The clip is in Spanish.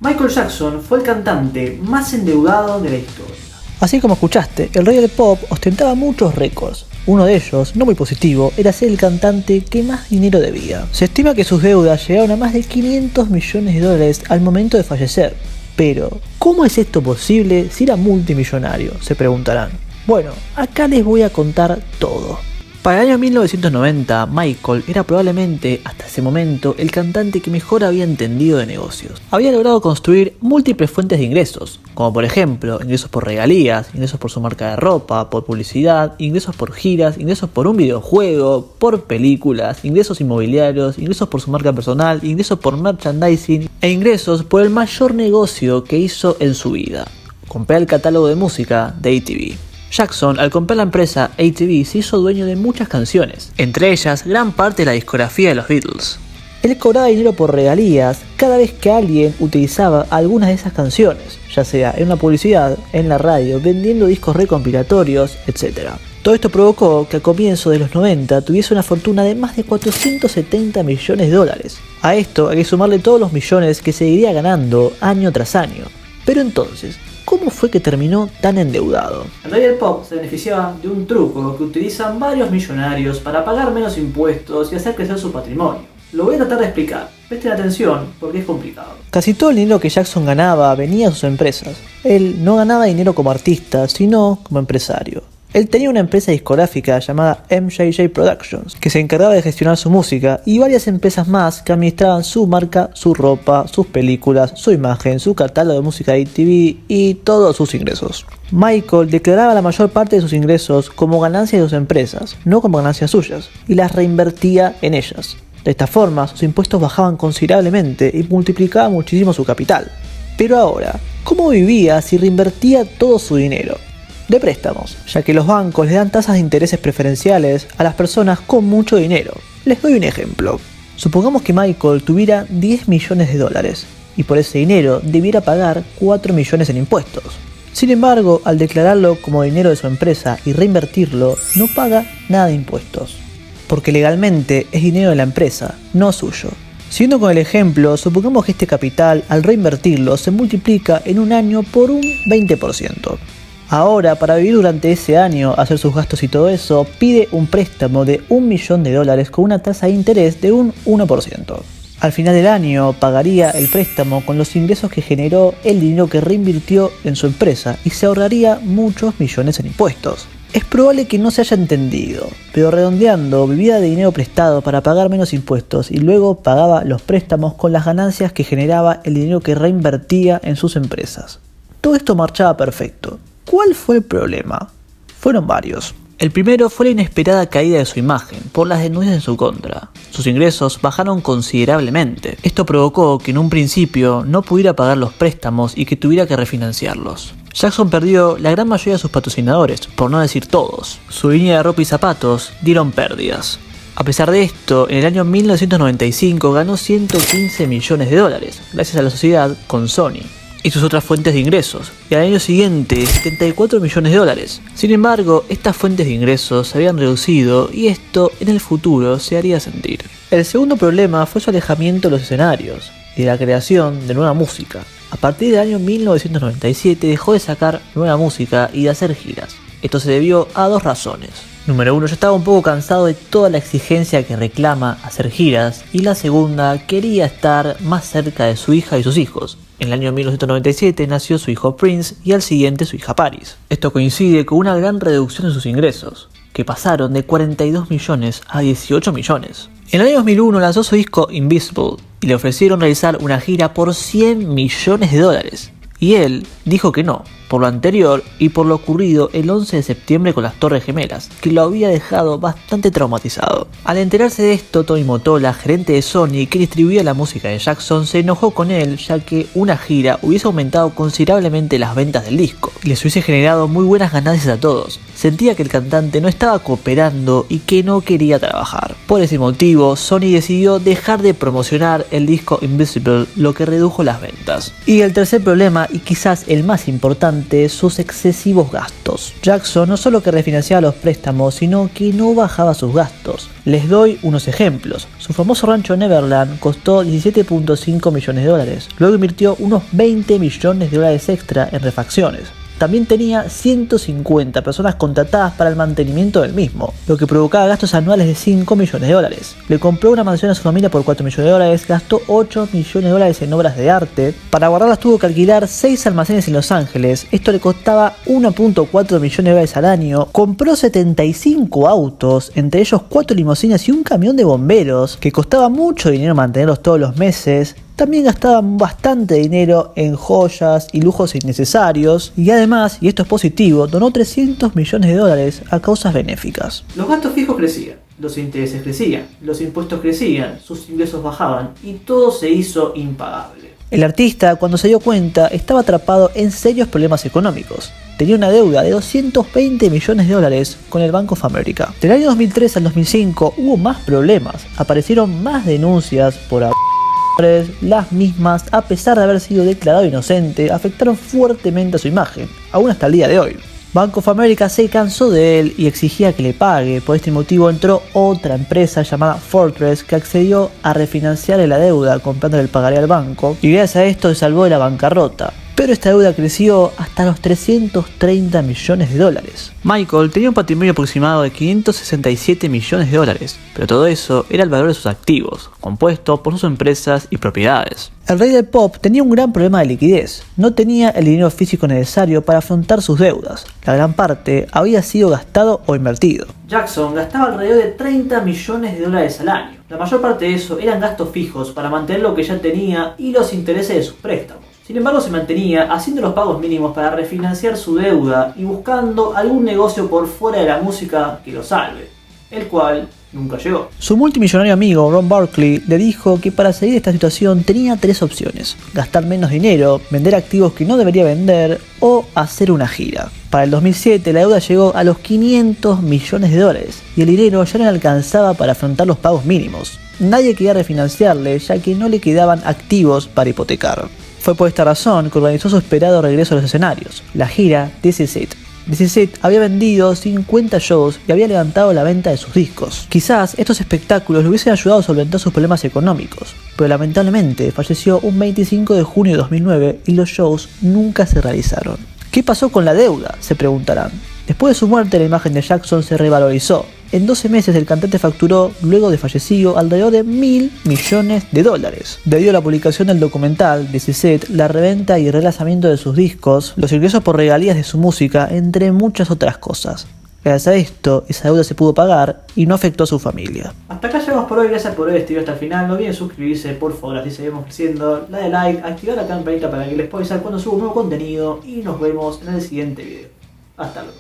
Michael Jackson fue el cantante más endeudado de la historia. Así como escuchaste, el rey del pop ostentaba muchos récords. Uno de ellos, no muy positivo, era ser el cantante que más dinero debía. Se estima que sus deudas llegaron a más de 500 millones de dólares al momento de fallecer. Pero, ¿cómo es esto posible si era multimillonario?, se preguntarán. Bueno, acá les voy a contar todo. Para el año 1990, Michael era probablemente, hasta ese momento, el cantante que mejor había entendido de negocios. Había logrado construir múltiples fuentes de ingresos, como por ejemplo, ingresos por regalías, ingresos por su marca de ropa, por publicidad, ingresos por giras, ingresos por un videojuego, por películas, ingresos inmobiliarios, ingresos por su marca personal, ingresos por merchandising e ingresos por el mayor negocio que hizo en su vida: comprar el catálogo de música de ATV. Jackson, al comprar la empresa ATV, se hizo dueño de muchas canciones, entre ellas gran parte de la discografía de los Beatles. Él cobraba dinero por regalías cada vez que alguien utilizaba algunas de esas canciones, ya sea en una publicidad, en la radio, vendiendo discos recompilatorios, etc. Todo esto provocó que a comienzos de los 90 tuviese una fortuna de más de 470 millones de dólares. A esto hay que sumarle todos los millones que seguiría ganando año tras año. Pero entonces, ¿cómo fue que terminó tan endeudado? El rey del pop se beneficiaba de un truco que utilizan varios millonarios para pagar menos impuestos y hacer crecer su patrimonio. Lo voy a tratar de explicar. Presten atención porque es complicado. Casi todo el dinero que Jackson ganaba venía de sus empresas. Él no ganaba dinero como artista, sino como empresario. Él tenía una empresa discográfica llamada MJJ Productions, que se encargaba de gestionar su música, y varias empresas más que administraban su marca, su ropa, sus películas, su imagen, su catálogo de música de ATV y todos sus ingresos. Michael declaraba la mayor parte de sus ingresos como ganancias de sus empresas, no como ganancias suyas, y las reinvertía en ellas. De esta forma, sus impuestos bajaban considerablemente y multiplicaba muchísimo su capital. Pero ahora, ¿cómo vivía si reinvertía todo su dinero? De préstamos, ya que los bancos les dan tasas de intereses preferenciales a las personas con mucho dinero. Les doy un ejemplo. Supongamos que Michael tuviera 10 millones de dólares y por ese dinero debiera pagar 4 millones en impuestos. Sin embargo, al declararlo como dinero de su empresa y reinvertirlo, no paga nada de impuestos, porque legalmente es dinero de la empresa, no suyo. Siguiendo con el ejemplo, supongamos que este capital, al reinvertirlo, se multiplica en un año por un 20%. Ahora, para vivir durante ese año, hacer sus gastos y todo eso, pide un préstamo de $1 millón con una tasa de interés de un 1%. Al final del año, pagaría el préstamo con los ingresos que generó el dinero que reinvirtió en su empresa y se ahorraría muchos millones en impuestos. Es probable que no se haya entendido, pero redondeando, vivía de dinero prestado para pagar menos impuestos y luego pagaba los préstamos con las ganancias que generaba el dinero que reinvertía en sus empresas. Todo esto marchaba perfecto. ¿Cuál fue el problema? Fueron varios. El primero fue la inesperada caída de su imagen por las denuncias en su contra. Sus ingresos bajaron considerablemente. Esto provocó que en un principio no pudiera pagar los préstamos y que tuviera que refinanciarlos. Jackson perdió la gran mayoría de sus patrocinadores, por no decir todos. Su línea de ropa y zapatos dieron pérdidas. A pesar de esto, en el año 1995 ganó 115 millones de dólares, gracias a la sociedad con Sony y sus otras fuentes de ingresos, y al año siguiente 74 millones de dólares. Sin embargo, estas fuentes de ingresos se habían reducido y esto en el futuro se haría sentir. El segundo problema fue su alejamiento de los escenarios y de la creación de nueva música. A partir del año 1997 dejó de sacar nueva música y de hacer giras. Esto se debió a dos razones. Número uno, ya estaba un poco cansado de toda la exigencia que reclama hacer giras, y la segunda, quería estar más cerca de su hija y sus hijos. En el año 1997 nació su hijo Prince y al siguiente su hija Paris. Esto coincide con una gran reducción de sus ingresos, que pasaron de 42 millones a 18 millones. En el año 2001 lanzó su disco Invisible y le ofrecieron realizar una gira por 100 millones de dólares. Y él dijo que no, por lo anterior y por lo ocurrido el 11 de septiembre con las Torres Gemelas, que lo había dejado bastante traumatizado. Al enterarse de esto, Tony Motola, gerente de Sony que distribuía la música de Jackson, se enojó con él, ya que una gira hubiese aumentado considerablemente las ventas del disco y les hubiese generado muy buenas ganancias a todos. Sentía que el cantante no estaba cooperando y que no quería trabajar. Por ese motivo, Sony decidió dejar de promocionar el disco Invisible, lo que redujo las ventas. Y el tercer problema, y quizás el más importante, preocupante sus excesivos gastos. Jackson no solo que refinanciaba los préstamos, sino que no bajaba sus gastos. Les doy unos ejemplos. Su famoso rancho Neverland costó 17.5 millones de dólares. Luego invirtió unos 20 millones de dólares extra en refacciones. También tenía 150 personas contratadas para el mantenimiento del mismo, lo que provocaba gastos anuales de 5 millones de dólares. Le compró una mansión a su familia por 4 millones de dólares, gastó 8 millones de dólares en obras de arte. Para guardarlas tuvo que alquilar 6 almacenes en Los Ángeles, esto le costaba 1.4 millones de dólares al año. Compró 75 autos, entre ellos 4 limusinas y un camión de bomberos, que costaba mucho dinero mantenerlos todos los meses. También gastaban bastante dinero en joyas y lujos innecesarios y además, y esto es positivo, donó 300 millones de dólares a causas benéficas. Los gastos fijos crecían, los intereses crecían, los impuestos crecían, sus ingresos bajaban y todo se hizo impagable. El artista, cuando se dio cuenta, estaba atrapado en serios problemas económicos. Tenía una deuda de 220 millones de dólares con el Bank of America. Del año 2003 al 2005 hubo más problemas, aparecieron más denuncias por las mismas, a pesar de haber sido declarado inocente, afectaron fuertemente a su imagen, aún hasta el día de hoy. Bank of America se cansó de él y exigía que le pague. Por este motivo entró otra empresa llamada Fortress que accedió a refinanciarle la deuda comprándole el pagaré al banco y gracias a esto se salvó de la bancarrota. Pero esta deuda creció hasta los 330 millones de dólares. Michael tenía un patrimonio aproximado de 567 millones de dólares, pero todo eso era el valor de sus activos, compuesto por sus empresas y propiedades. El rey del pop tenía un gran problema de liquidez. No tenía el dinero físico necesario para afrontar sus deudas. La gran parte había sido gastado o invertido. Jackson gastaba alrededor de 30 millones de dólares al año. La mayor parte de eso eran gastos fijos para mantener lo que ya tenía y los intereses de sus préstamos. Sin embargo, se mantenía haciendo los pagos mínimos para refinanciar su deuda y buscando algún negocio por fuera de la música que lo salve, el cual nunca llegó. Su multimillonario amigo Ron Barkley le dijo que para salir de esta situación tenía 3 opciones: gastar menos dinero, vender activos que no debería vender o hacer una gira. Para el 2007 la deuda llegó a los 500 millones de dólares y el dinero ya no le alcanzaba para afrontar los pagos mínimos. Nadie quería refinanciarle ya que no le quedaban activos para hipotecar. Fue por esta razón que organizó su esperado regreso a los escenarios, la gira This Is It. This Is It había vendido 50 shows y había levantado la venta de sus discos. Quizás estos espectáculos le hubiesen ayudado a solventar sus problemas económicos, pero lamentablemente falleció un 25 de junio de 2009 y los shows nunca se realizaron. ¿Qué pasó con la deuda?, se preguntarán. Después de su muerte la imagen de Jackson se revalorizó. En 12 meses el cantante facturó, luego de fallecido, alrededor de $1.000 millones de dólares. Debido a la publicación del documental This Is It, la reventa y relanzamiento de sus discos, los ingresos por regalías de su música, entre muchas otras cosas. Gracias a esto, esa deuda se pudo pagar y no afectó a su familia. Hasta acá llegamos por hoy, gracias por ver este video hasta el final. No olviden suscribirse, por favor, así seguimos creciendo. La de like, activar la campanita para que les pueda avisar cuando subo un nuevo contenido y nos vemos en el siguiente video. Hasta luego.